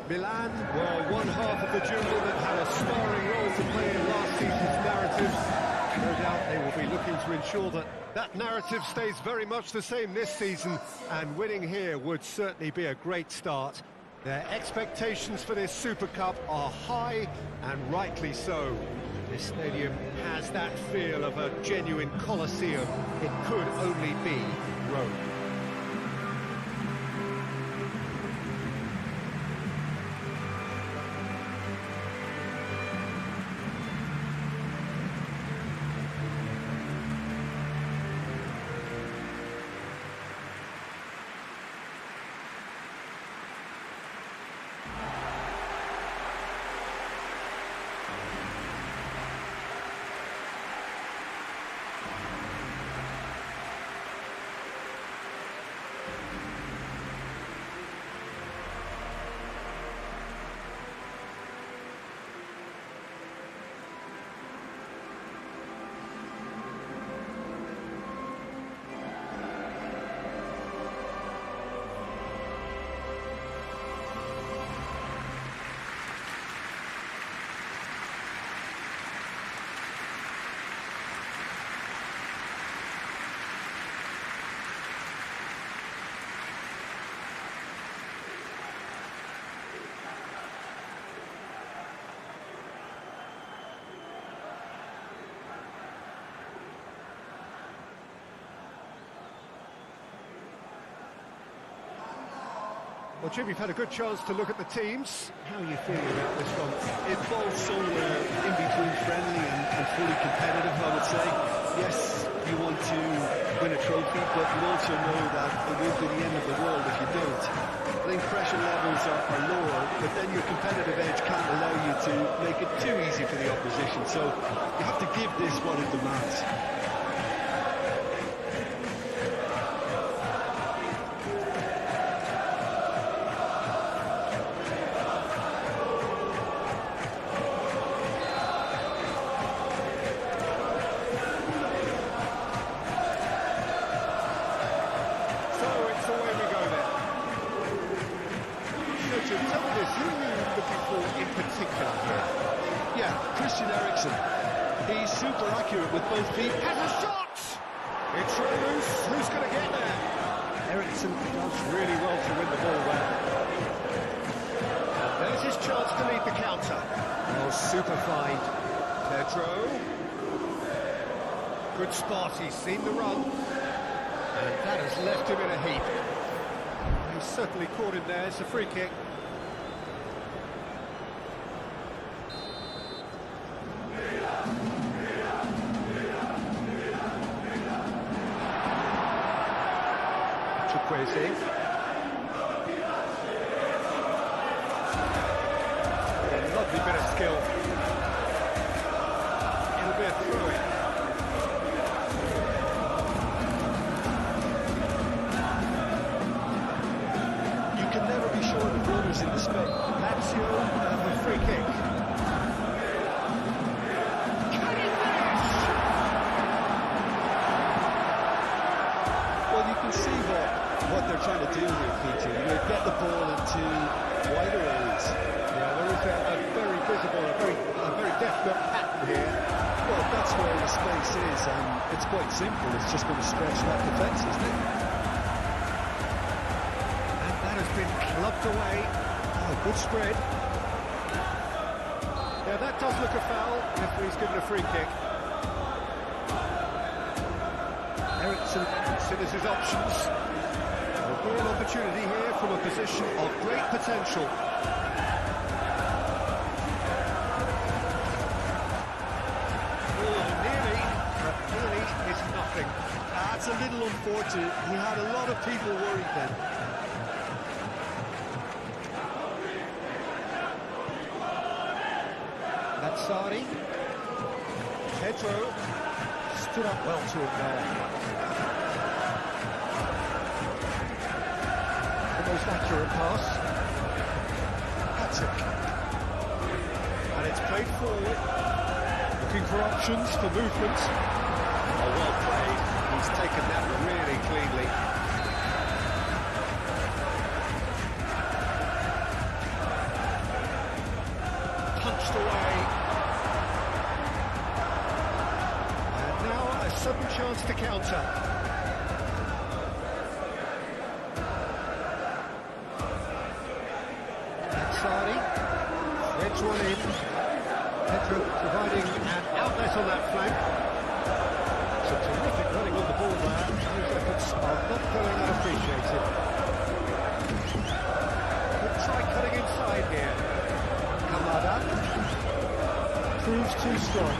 Milan were one half of the duel that had a starring role to play in last season's narrative. No doubt they will be looking to ensure that that narrative stays very much the same this season, and winning here would certainly be a great start. Their expectations for this Super Cup are high, and rightly so. This stadium has that feel of a genuine Colosseum. It could only be Rome. Well, Jim, you've had a good chance to look at the teams. How are you feeling about this one? It's both somewhere in between friendly and fully competitive, I would say. Yes, you want to win a trophy, but you also know that it will be the end of the world if you don't. I think pressure levels are lower, but then your competitive edge can't allow you to make it too easy for the opposition. So you have to give this what it demands. He's super accurate with both feet. Has a shot! It's loose. Who's going to get there? Eriksson does really well to win the ball well. There's his chance to lead the counter. Oh, super find. Pedro. Good spot. He's seen the run. And that has left him in a heap. He's certainly caught him there. It's a free kick. Crazy. A lovely bit of skill. It'll be a throw-in. You can never be sure the runners in the space. Lazio have a free kick. Well, you can see what they're trying to do here, Peter. You know, get the ball into wider areas. Yeah, there is a very visible, a very definite pattern here. Well, that's where the space is, and it's quite simple. It's just going to stretch that defence, isn't it? And that has been clubbed away. Oh, good spread. Yeah, that does look a foul. Referee's given a free kick. Eriksson considers his options. A real opportunity here from a position of great potential. Oh, nearly, but nearly is nothing. That's a little unfortunate. He had a lot of people worried then. That's Sari. Pedro stood up well to him there. Most accurate pass. Hat-trick. And it's played forward. Looking for options for movement. Oh, well played. He's taken that really cleanly. pushed away. And now a sudden chance to counter. Sari threads one in. Pedro providing an outlet on that flank. Some terrific running on the ball there. Those efforts are not going unappreciated. Could try cutting inside here. Kamada proves too strong.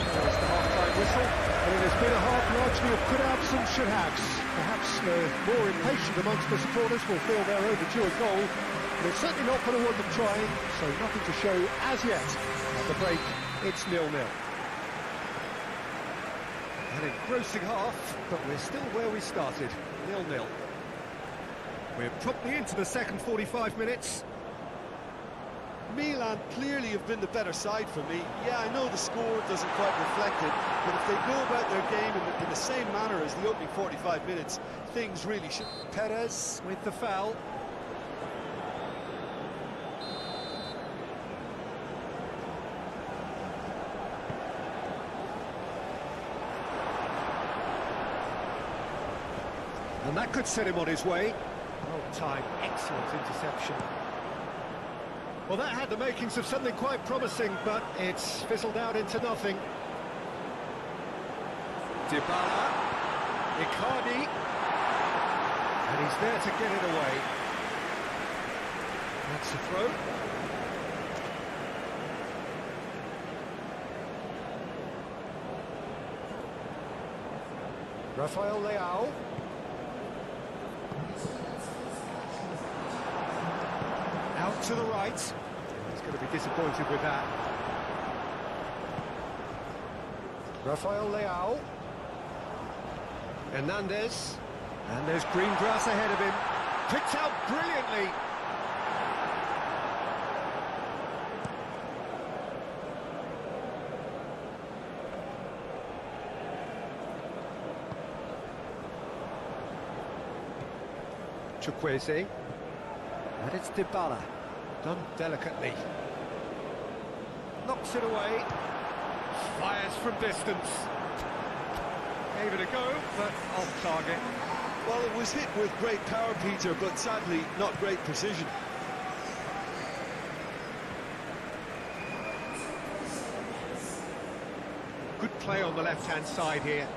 There's the half-time whistle. I mean, it's been a half largely of could-haves and should-haves. Perhaps more impatient amongst the supporters will feel they're overdue a goal. But it's certainly not going to want them trying, so nothing to show as yet. At the break, it's 0-0. An engrossing half, but we're still where we started, 0-0. We're promptly into the second 45 minutes. Milan clearly have been the better side for me. Yeah, I know the score doesn't quite reflect it, but if they go about their game in the same manner as the opening 45 minutes, things really should... Perez with the foul. And that could set him on his way. Well timed, excellent interception. Well, that had the makings of something quite promising, but it's fizzled out into nothing. Dybala, Icardi, and he's there to get it away. That's the throw. Rafael Leao. Out to the right. He's going to be disappointed with that. Rafael Leao. Hernandez. And there's green grass ahead of him. Picked out brilliantly. Chukwueze. And it's Dybala, done delicately. Knocks it away, fires from distance. Gave it a go, but off target. Well, it was hit with great power, Peter, but sadly not great precision. Good play on the left-hand side here.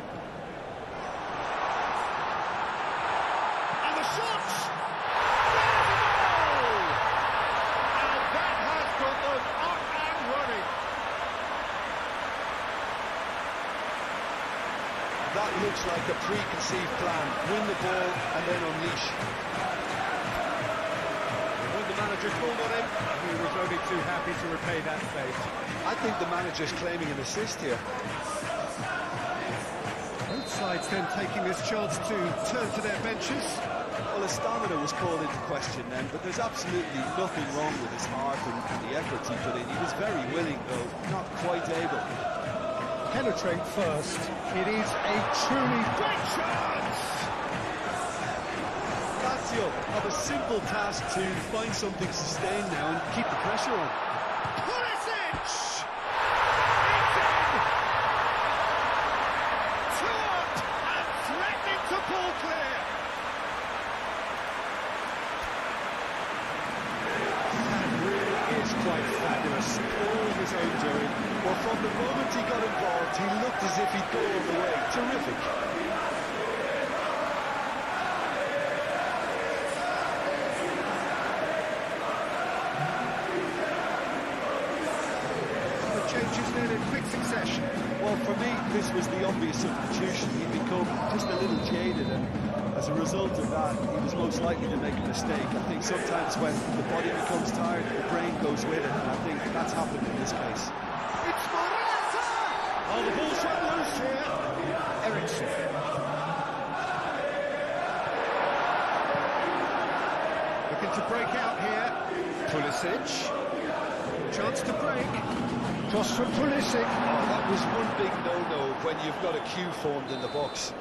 And the shot! That looks like a preconceived plan. Win the ball and then unleash. When the manager called on him, he was only too happy to repay that fate. I think the manager's claiming an assist here. Both sides then taking this chance to turn to their benches. Well, his stamina was called into question then, but there's absolutely nothing wrong with his heart and the efforts he put in. He was very willing, though, not quite able. Penetrate first. It is a truly great chance! Lazio have a simple task to find something sustained now and keep the pressure on. Pulisic! It's in! Taught and threatening to pull clear! That really is quite fabulous. All his own doing. Well, from the moment he got involved, he looked as if he'd go all the way. Terrific. The changes then in quick succession. Well, for me, this was the obvious substitution. He'd become just a little jaded, and as a result of that, he was most likely to make a mistake. I think sometimes when the body becomes tired, the brain goes with it, and I think that's happened in this case. It's Morata! Oh, the ball's run loose here. Eriksson. Looking to break out here. Pulisic. Chance to break. Cross from Pulisic. Oh, that was one big no-no when you've got a queue formed in the box.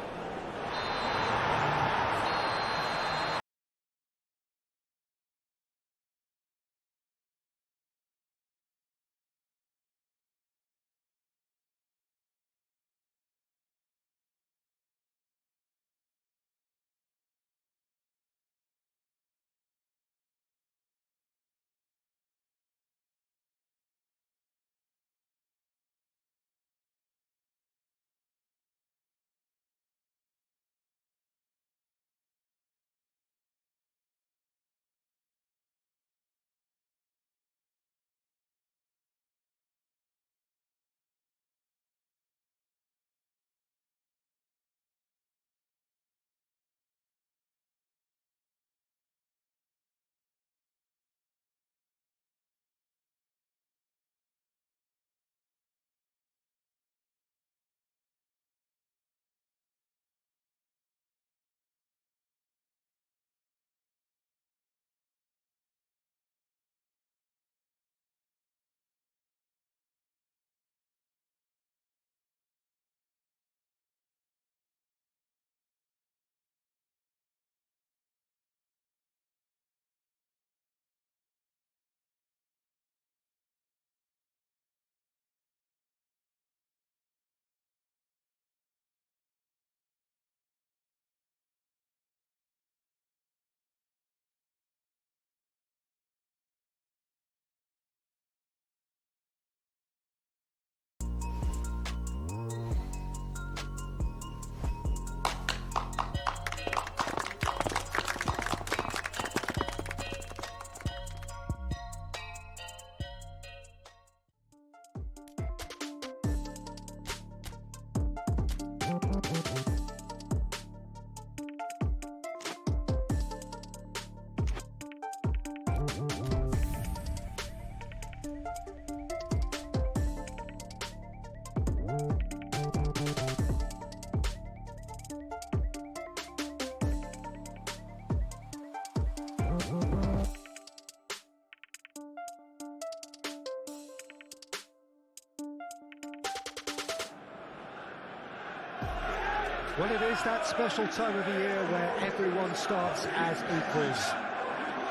Well, it is that special time of the year where everyone starts as equals.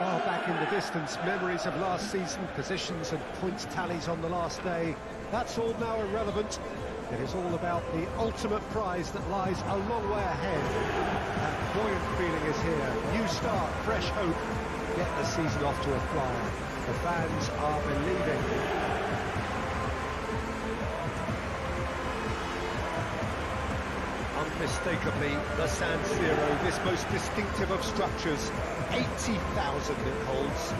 Far back in the distance, memories of last season, positions and points tallies on the last day, that's all now irrelevant. It is all about the ultimate prize that lies a long way ahead. That buoyant feeling is here. New start, fresh hope. Get the season off to a flyer. The fans are believing. Unmistakably, the San Siro, this most distinctive of structures. 80,000 it holds.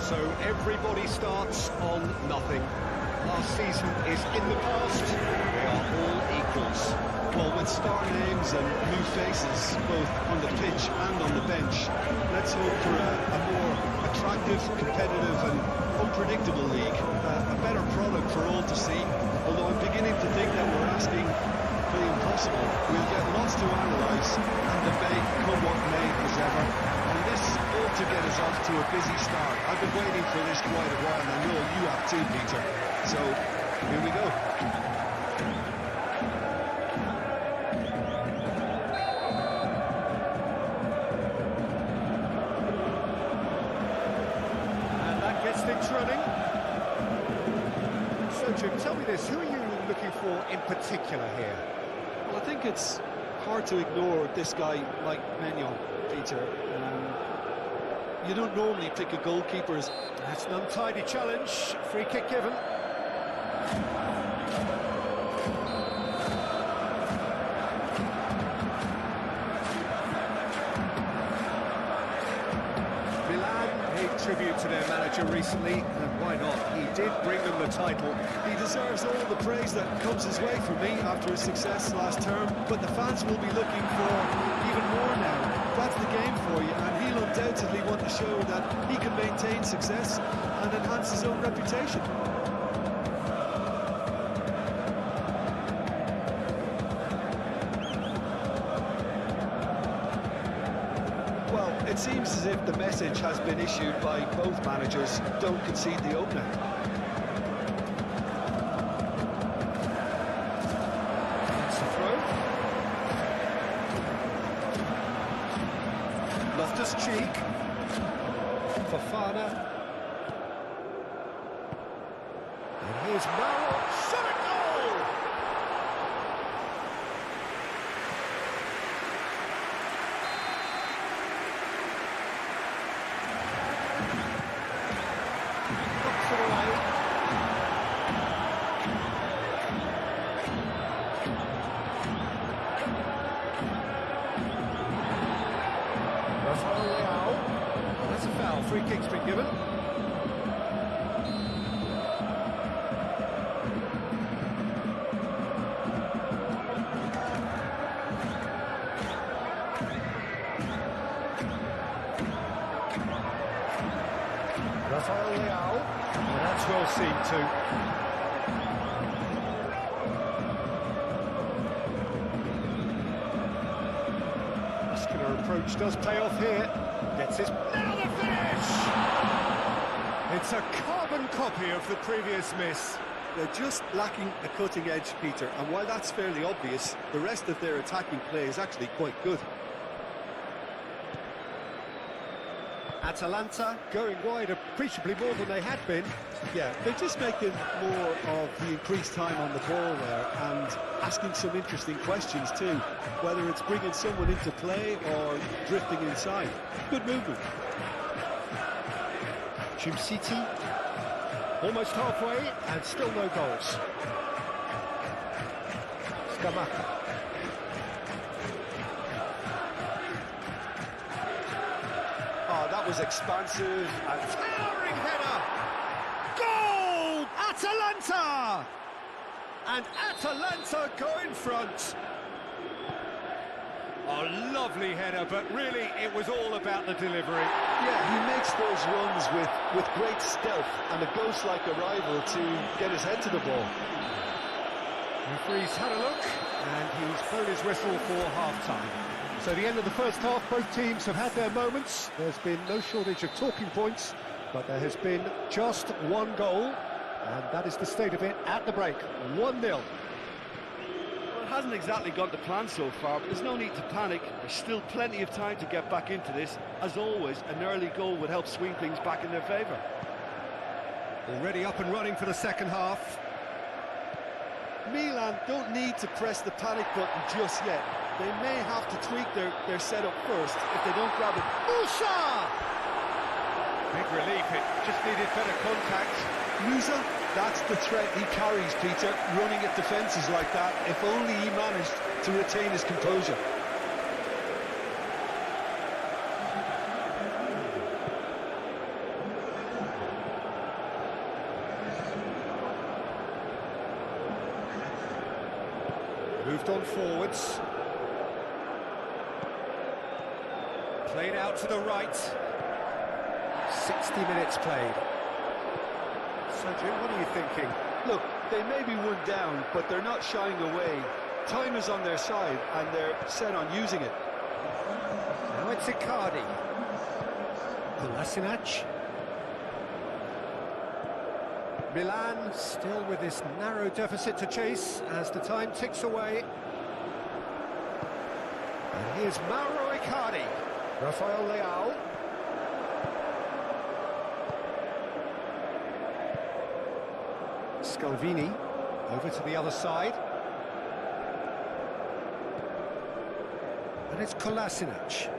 So everybody starts on nothing. Last season is in the past. They are all equals. Well, with star names and new faces, both on the pitch and on the bench, let's hope for a more attractive, competitive and unpredictable league. A better product for all to see, although I'm beginning to think that we're asking for the impossible. We'll get lots to analyse and debate, come what may, as ever. And this ought to get us off to a busy start. I've been waiting for this quite a while, and I know you have too, Peter. So, here we go. And that gets things running. So, Jim, tell me this, who are you looking for in particular here? Well, I think it's hard to ignore this guy, like Maignan, Peter. You don't normally pick a goalkeeper as... That's an untidy challenge. Free kick given. Milan paid tribute to their manager recently, and why not? He did bring them the title. He deserves all the praise that comes his way from me after his success last term, but the fans will be looking for even more now. That's the game for you, and he'll undoubtedly want to show that he can maintain success and enhance his own reputation. Well, it seems as if the message has been issued by both managers: don't concede the opener. That's the throw. Loftus-Cheek, Fofana, and here's Maro, shot a goal! Knocks it away. That's a foul. Free kick's been given. Rafael Leao, and that's well seen too. Muscular approach does pay off here. Gets his... Now the finish! It's a carbon copy of the previous miss. They're just lacking a cutting edge, Peter, and while that's fairly obvious, the rest of their attacking play is actually quite good. Atalanta going wide appreciably more than they had been. Yeah, they're just making more of the increased time on the ball there and asking some interesting questions too, whether it's bringing someone into play or drifting inside. Good movement. City Almost halfway, and still no goals. Scamacca. Oh, that was expansive and Towering header! Goal! Atalanta! And Atalanta go in front. A lovely header, but really it was all about the delivery. yeah, he makes those runs with great stealth and a ghost-like arrival to get his head to the ball. Referee's had a look, and he's blown his whistle for half-time. So the end of the first half, both teams have had their moments. There's been no shortage of talking points, but there has been just one goal, and that is the state of it at the break. 1-0. Well, it hasn't exactly gone to plan so far, but there's no need to panic. There's still plenty of time to get back into this. As always, an early goal would help swing things back in their favour. Already up and running for the second half. Milan don't need to press the panic button just yet. They may have to tweak their setup first if they don't grab it. Musa! Big relief, it just needed better contact. Musa, that's the threat he carries, Peter, running at defences like that, if only he managed to retain his composure. Moved on forwards. Played out to the right. 60 minutes played. So, Jim, what are you thinking? Look, they may be one down, but they're not shying away. Time is on their side, and they're set on using it. Now it's Icardi. Kolasinac. Milan still with this narrow deficit to chase as the time ticks away. And here's Mauro Icardi. Rafael Leao. Scalvini over to the other side. And it's Kolasinac.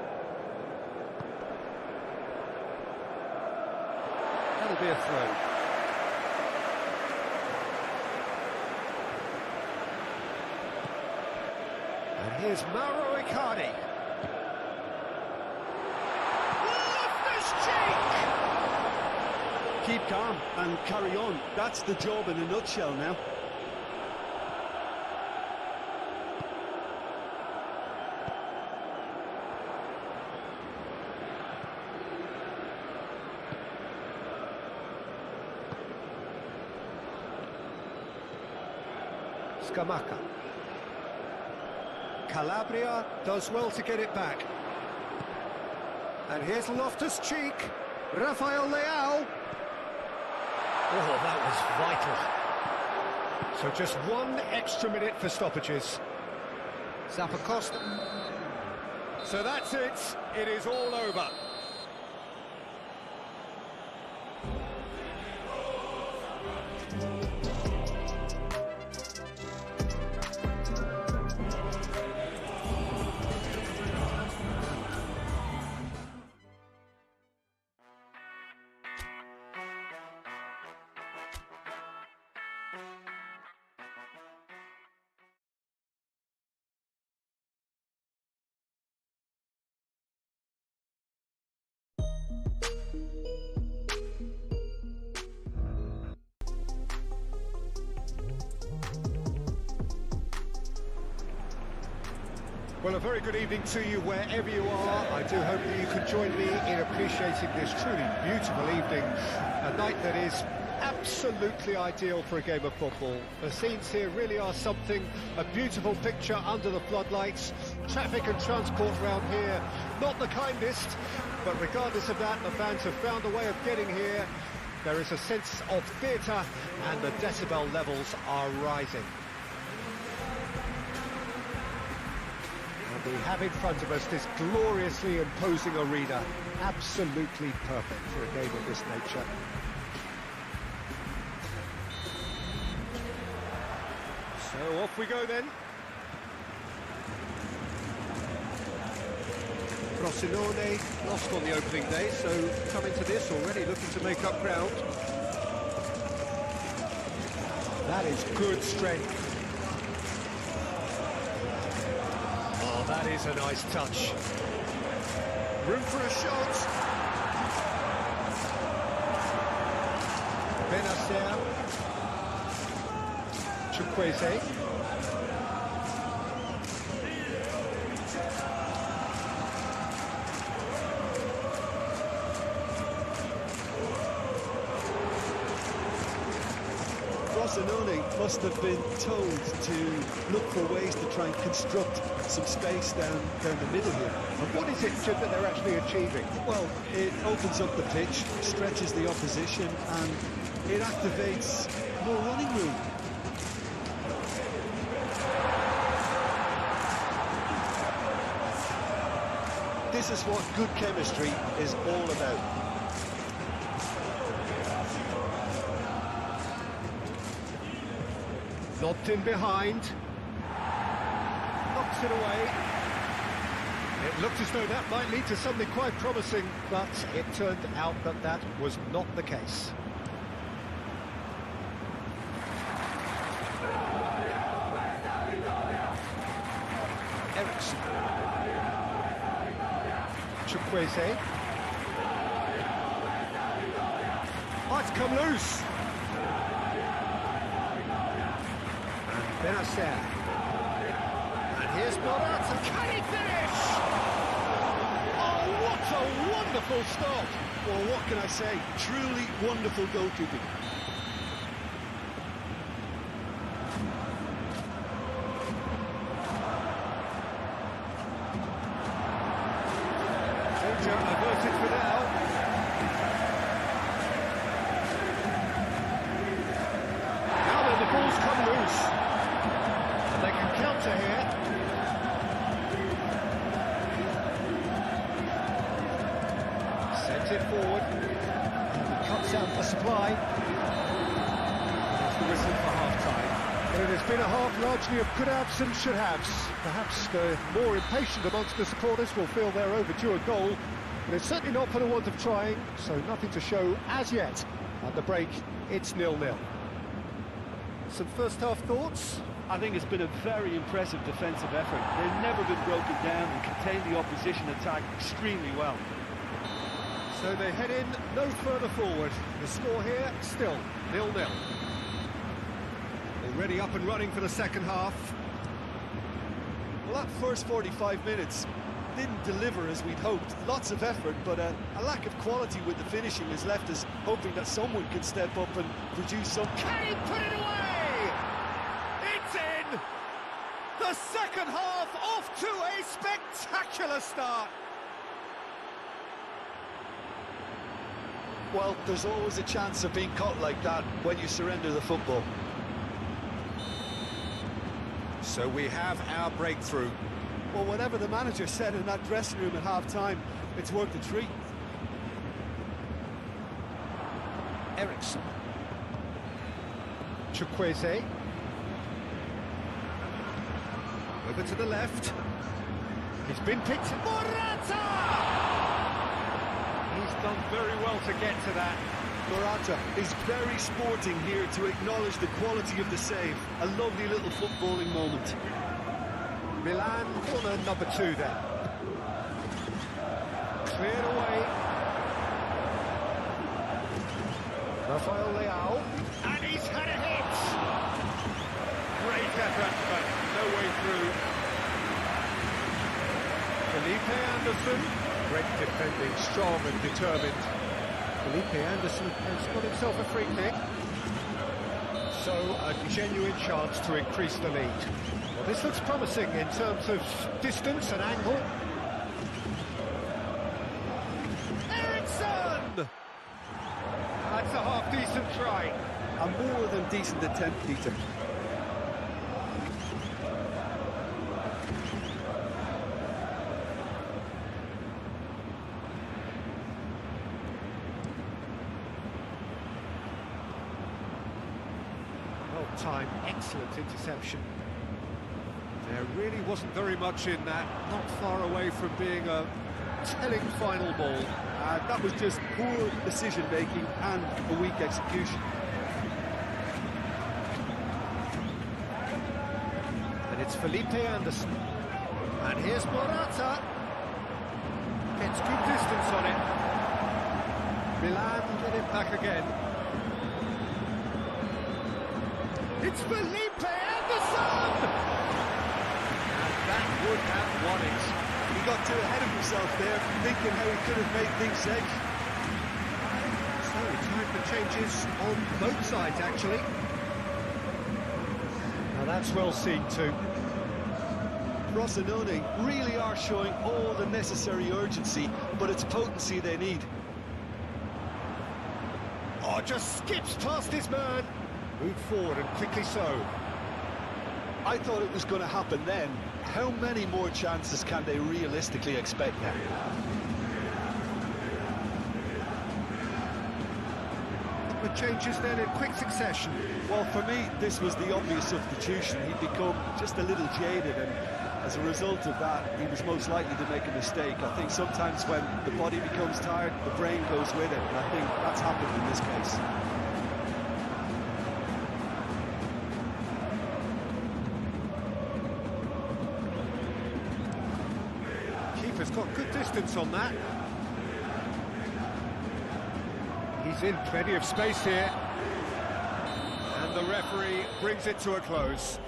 That'll be a throw. And here's Mauro Icardi. Keep calm and carry on. That's the job in a nutshell now. Scamacca. Calabria does well to get it back. And here's Loftus-Cheek. Rafael Leao. Oh, that was vital. So just one extra minute for stoppages. Zappacosta. So that's it. It is all over. Well, a very good evening to you wherever you are. I do hope that you can join me in appreciating this truly beautiful evening. A night that is absolutely ideal for a game of football. The scenes here really are something, a beautiful picture under the floodlights. Traffic and transport around here, not the kindest, but regardless of that, the fans have found a way of getting here. There is a sense of theatre and the decibel levels are rising. We have in front of us this gloriously imposing arena, absolutely perfect for a game of this nature. So off we go then. Frosinone lost on the opening day, so coming to this already looking to make up ground. That is good strength. Oh, that is a nice touch. Room for a shot. Benacer. Chukwueze. Rossonone must have been told to look for ways to try and construct some space down the middle here. And what is it, Jim, that they're actually achieving? Well, it opens up the pitch, stretches the opposition, and it activates more running room. This is what good chemistry is all about. Lobbed in behind. Knocks it away. It looked as though that might lead to something quite promising, but it turned out that that was not the case. Ericsson. Chukwueze. Oh, it's come loose. Benacer. And here's Morata. Can he finish? Oh, what a wonderful stop. Well, what can I say? Truly wonderful goalkeeping. Danger averted for now. Now then, the ball's come loose. They can counter here. Sent it forward. He cuts out the supply. That's the whistle for half-time. But it has been a half largely of could-haves and should-haves. Perhaps the more impatient amongst the supporters will feel they're overdue a goal, but it's certainly not for the want of trying, so nothing to show as yet. At the break, it's 0-0. Some first-half thoughts? I think it's been a very impressive defensive effort. They've never been broken down and contained the opposition attack extremely well. So they head in no further forward. The score here, still 0-0. Already up and running for the second half. Well, that first 45 minutes didn't deliver as we'd hoped. Lots of effort, but a lack of quality with the finishing has left us hoping that someone can step up and produce some... Can he put it away? It's in! The second half off to a spectacular start. Well, there's always a chance of being caught like that when you surrender the football. So we have our breakthrough. Well, whatever the manager said in that dressing room at half-time, it's worth a treat. Ericsson. Chukwueze. Over to the left. He's been picked. Morata! He's done very well to get to that. Morata is very sporting here to acknowledge the quality of the save. A lovely little footballing moment. Milan corner number 2 then. Cleared away. Rafael Leao. And he's had a hit! Great effort, but no way through. Felipe Anderson. Great defending, strong and determined. Felipe Anderson has got himself a free kick. So a genuine chance to increase the lead. Well, this looks promising in terms of distance and angle. Ericsson! That's a half-decent try. A more than decent attempt, Peter. Time, excellent interception. There really wasn't very much in that, not far away from being a telling final ball. That was just poor decision-making and a weak execution. it's Felipe Anderson. And here's Morata. Gets good distance on it. Milan get it back again. It's Felipe Anderson! And that would have won it. He got too ahead of himself there, thinking how he could have made things safe. So, time for changes on both sides, actually. Now that's well seen too. Rossoneri really are showing all the necessary urgency, but it's potency they need. Oh, just skips past his man. Move forward and quickly so. I thought it was going to happen then. How many more chances can they realistically expect now? The changes then in quick succession. Well, for me, this was the obvious substitution. He'd become just a little jaded, and as a result of that, he was most likely to make a mistake. I think sometimes when the body becomes tired, the brain goes with it, and I think that's happened in this case. Keeper's got good distance on that. He's in plenty of space here. And the referee brings it to a close.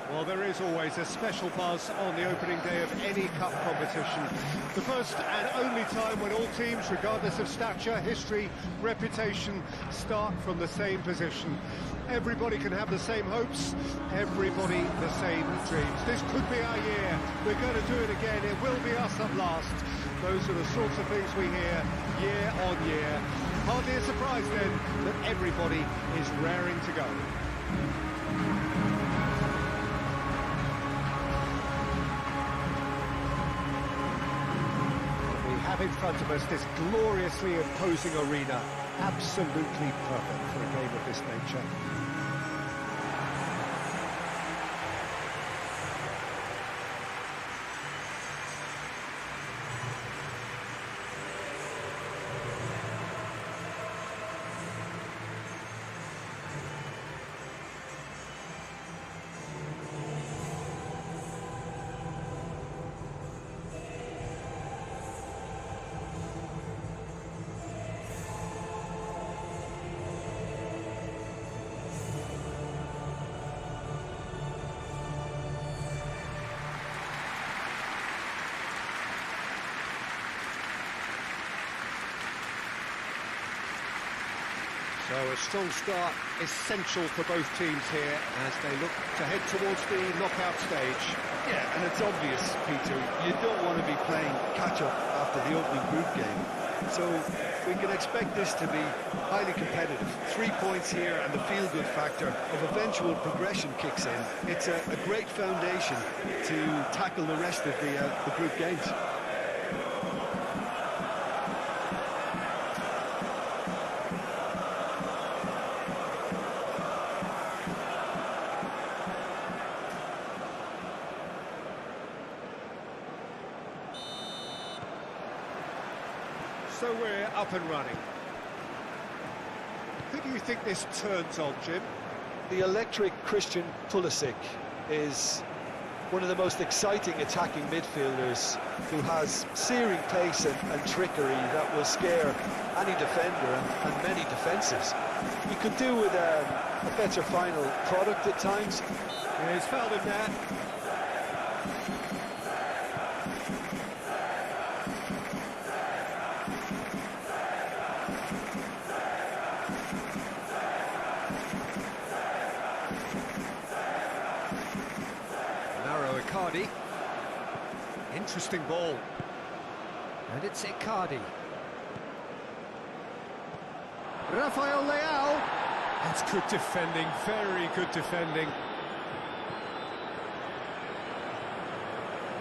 Well, there is always a special buzz on the opening day of any cup competition. The first and only time when all teams, regardless of stature, history, reputation, start from the same position. Everybody can have the same hopes, everybody the same dreams. This could be our year. We're going to do it again. It will be us at last. Those are the sorts of things we hear year on year. Hardly a surprise then that everybody is raring to go. In front of us this gloriously imposing arena, absolutely perfect for a game of this nature. So a strong start, essential for both teams here as they look to head towards the knockout stage. Yeah, and it's obvious, Peter, you don't want to be playing catch-up after the opening group game. So we can expect this to be highly competitive. 3 points here and the feel-good factor of eventual progression kicks in. It's a great foundation to tackle the rest of the group games. So we're up and running. Who do you think this turns on, Jim? The electric Christian Pulisic is one of the most exciting attacking midfielders who has searing pace and trickery that will scare any defender and many defences. You could do with a better final product at times. Yeah, he's fouled him there. Icardi. Interesting ball. And it's Icardi. Rafael Leao. That's good defending, very good defending.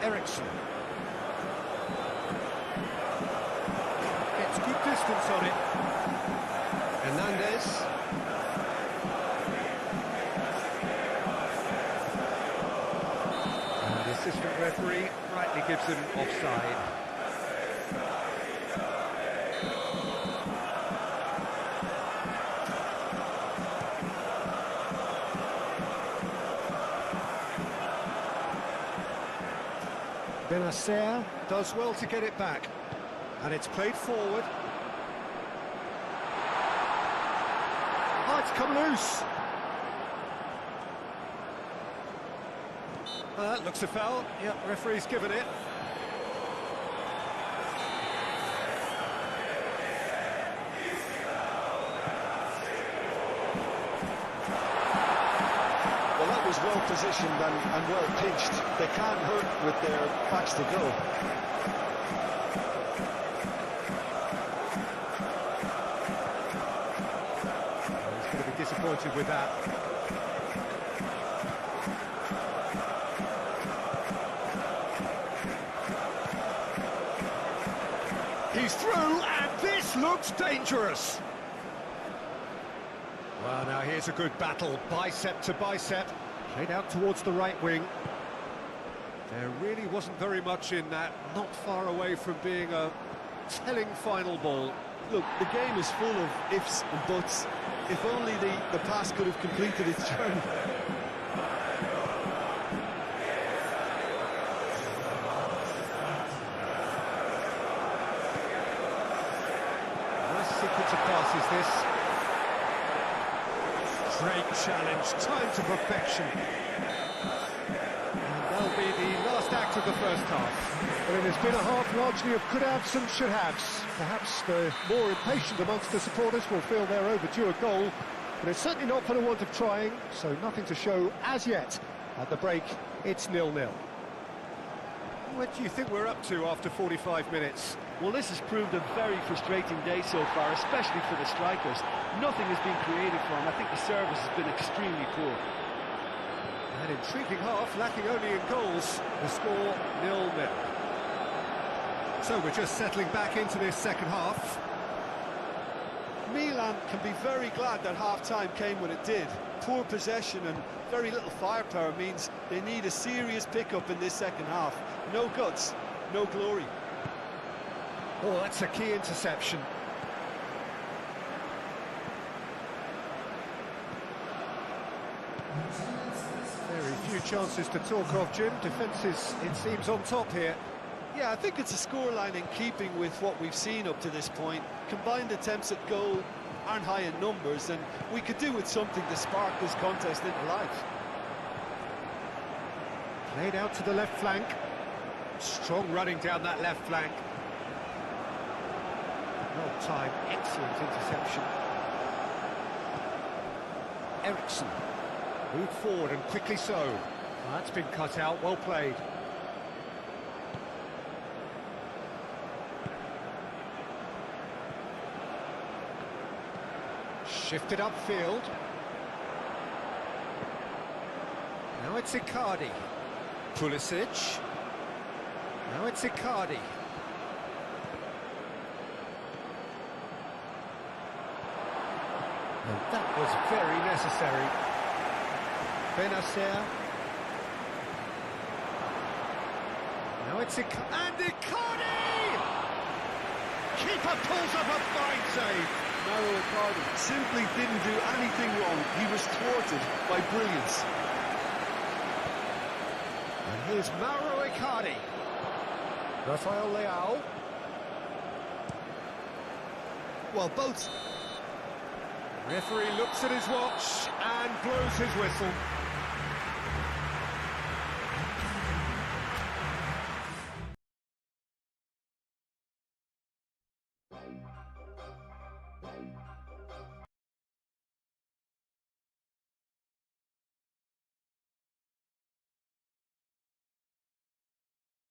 Ericsson. Gets good distance on it. Hernandez. Assistant referee rightly gives him offside. Benacer does well to get it back, and it's played forward. Oh, it's come loose. That looks a foul. Yep, referee's given it. Well, that was well positioned and well pitched. They can't hurt with their backs to go. He's going to be disappointed with that. He's through, and this looks dangerous. Well, now here's a good battle, bicep to bicep, played out towards the right wing. There really wasn't very much in that, not far away from being a telling final ball. Look, the game is full of ifs and buts. If only the pass could have completed its journey. Sequence of passes this. Great challenge, time to perfection. And that'll be the last act of the first half. Well, it has been a half largely of could-haves and should-haves. Perhaps the more impatient amongst the supporters will feel they're overdue a goal, but it's certainly not for the want of trying, so nothing to show as yet. At the break, it's 0-0. What do you think we're up to after 45 minutes? Well, this has proved a very frustrating day so far, especially for the strikers. Nothing has been created for them. I think the service has been extremely poor. An intriguing half, lacking only in goals. The score 0-0. So we're just settling back into this second half. Milan can be very glad that half-time came when it did. Poor possession and very little firepower means they need a serious pick-up in this second half. No guts, no glory. Oh, that's a key interception. Very few chances to talk of, Jim. Defences, it seems, on top here. Yeah, I think it's a scoreline in keeping with what we've seen up to this point. Combined attempts at goal aren't high in numbers, and we could do with something to spark this contest into life. Played out to the left flank. Strong running down that left flank. Well timed, excellent interception. Ericsson moved forward and quickly so. That's been cut out, well played. Shifted upfield. Now it's Icardi. Pulisic. Now it's Icardi. And that was very necessary. Benacer. Now it's Icardi. And Icardi! keeper pulls up a fine save. Mauro Icardi simply didn't do anything wrong. He was thwarted by brilliance. And here's Mauro Icardi. Rafael Leao. Well, both. Referee looks at his watch and blows his whistle.